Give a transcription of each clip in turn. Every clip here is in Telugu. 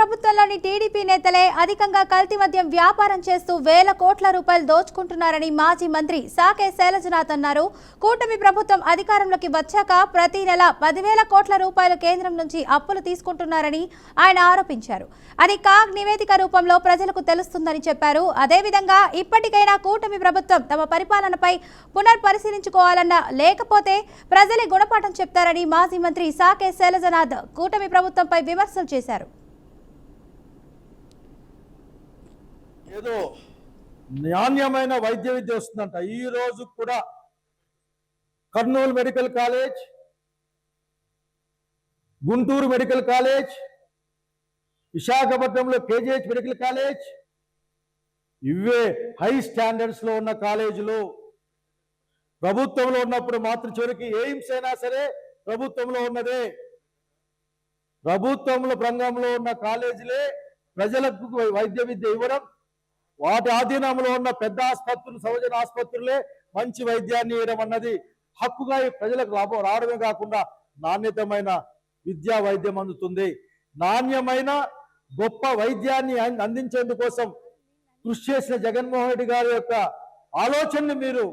ప్రభుత్వంలోని టీడీపీ నేతలే అధికంగా కల్తీ మద్యం వ్యాపారం చేస్తూ వేల కోట్ల రూపాయలు దోచుకుంటున్నారని మాజీ మంత్రి సాకే శైలజనాథ్ అన్నారు. కూటమి ప్రభుత్వం అధికారంలోకి వచ్చాక ప్రతి నెల 10,000 కోట్ల రూపాయలు కేంద్రం నుంచి అప్పులు తీసుకుంటున్నారని ఆయన ఆరోపించారు. అది కాగ్ నివేదిక రూపంలో ప్రజలకు తెలుస్తుందని చెప్పారు. అదేవిధంగా ఇప్పటికైనా కూటమి ప్రభుత్వం తమ పరిపాలనపై పునర్పరిశీలించుకోవాలన్న, లేకపోతే ప్రజలే గుణపాఠం చెప్తారని మాజీ మంత్రి సాకే శైలజనాథ్ కూటమి ప్రభుత్వంపై విమర్శలు చేశారు. ఏదో నాణ్యమైన వైద్య విద్య వస్తుందంట. ఈ రోజు కూడా Kurnool medical college, Guntur medical college, విశాఖపట్నంలో కేజీహెచ్ మెడికల్ కాలేజ్, ఇవే హై స్టాండర్డ్స్ లో ఉన్న కాలేజీలు. ప్రభుత్వంలో ఉన్నప్పుడు మాత్రం చివరికి ఎయిమ్స్ అయినా సరే ప్రభుత్వంలో ఉన్నదే. ప్రభుత్వంలో రంగంలో ఉన్న కాలేజీలే ప్రజలకు వైద్య విద్య ఇవ్వడం, వాటి ఆధీనంలో ఉన్న పెద్ద ఆసుపత్రులు, సౌజన ఆసుపత్రులే మంచి వైద్యాన్ని ఇవ్వడం అన్నది హక్కుగా ప్రజలకు రావడమే కాకుండా నాణ్యతమైన విద్యా వైద్యం అందుతుంది. నాణ్యమైన గొప్ప వైద్యాన్ని అందించేందుకోసం కృషి చేసిన జగన్మోహన్ రెడ్డి గారి యొక్క ఆలోచనని మీరు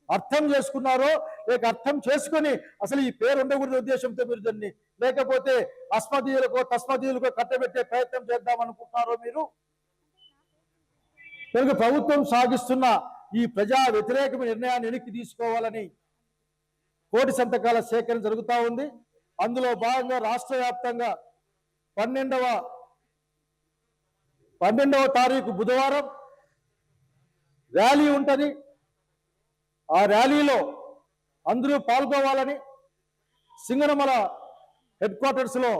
అర్థం చేసుకున్నారో, లేక అర్థం చేసుకొని అసలు ఈ పేరు ఉండకూడదు ఉద్దేశంతో మీరు దాన్ని, లేకపోతే అస్మదీయులకో తస్మదీయులకో కట్టబెట్టే ప్రయత్నం చేద్దామనుకుంటున్నారో మీరు. కనుక ప్రభుత్వం సాగిస్తున్న ఈ ప్రజా వ్యతిరేక నిర్ణయాన్ని వెనక్కి తీసుకోవాలని కోటి సంతకాల సేకరణ జరుగుతూ ఉంది. అందులో భాగంగా రాష్ట్ర వ్యాప్తంగా 12వ తారీఖు బుధవారం ర్యాలీ ఉంటుంది. ఆ ర్యాలీలో అందరూ పాల్గొవాలని, సింగనమల హెడ్ క్వార్టర్స్ లో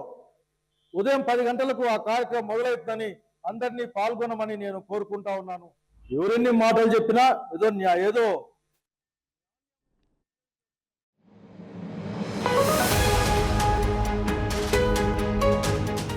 ఉదయం 10 గంటలకు ఆ కార్యక్రమం మొదలవుతుందని అందరినీ పాల్గొనమని నేను కోరుకుంటా ఉన్నాను. ఎవరెన్ని మాటలు చెప్పినా ఏదో